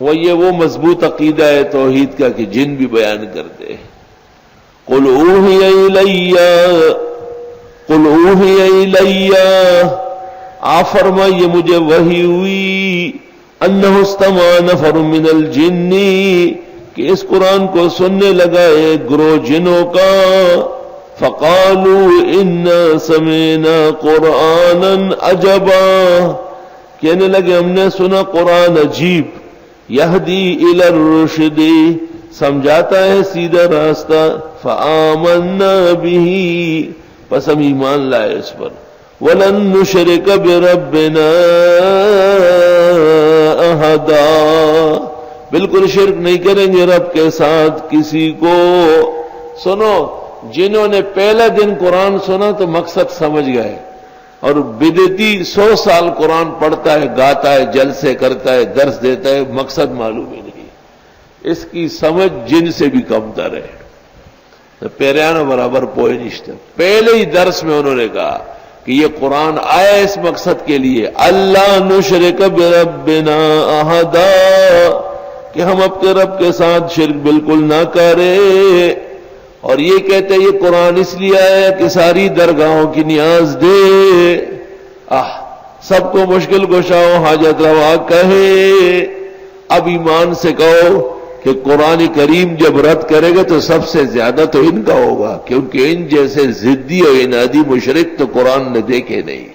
وہ مضبوط عقیدہ ہے توحید کا کہ جن بھی بیان کرتے ہیں۔ قل اوحی الی آپ فرمائیے مجھے وحی ہوئی انہ استمع نفر من الجن کہ اس قرآن کو سننے لگا ایک گروہ جنوں کا، فقالوا انا سمعنا قرآنا عجبا کہنے لگے ہم نے سنا قرآن عجیب، یہدی الی الرشد سمجھاتا ہے سیدھا راستہ، فآمنا بہ پس ہم ایمان لائے اس پر، وَلَن نُشْرِكَ بِرَبِّنَا أَحَدًا بالکل شرک نہیں کریں گے رب کے ساتھ کسی کو۔ سنو، جنہوں نے پہلا دن قرآن سنا تو مقصد سمجھ گئے، اور بدعتی 100 سال قرآن پڑھتا ہے، گاتا ہے، جلسے کرتا ہے، درس دیتا ہے، مقصد معلوم ہی نہیں، اس کی سمجھ جن سے بھی کم تر ہے، پیریانو برابر پوئے نشتے۔ پہلے ہی درس میں انہوں نے کہا کہ یہ قرآن آیا اس مقصد کے لیے، اللہ نشرک بربنا احدا کہ ہم اپنے رب کے ساتھ شرک بالکل نہ کریں، اور یہ کہتے ہیں یہ قرآن اس لیے آیا کہ ساری درگاہوں کی نیاز دے، سب کو مشکل کشاؤ حاجت روا کہے۔ اب ایمان سے کہو کہ قرآن کریم جب رد کرے گا تو سب سے زیادہ تو ان کا ہوگا، کیونکہ ان جیسے ضدی اور انادی مشرک تو قرآن نے دیکھے نہیں۔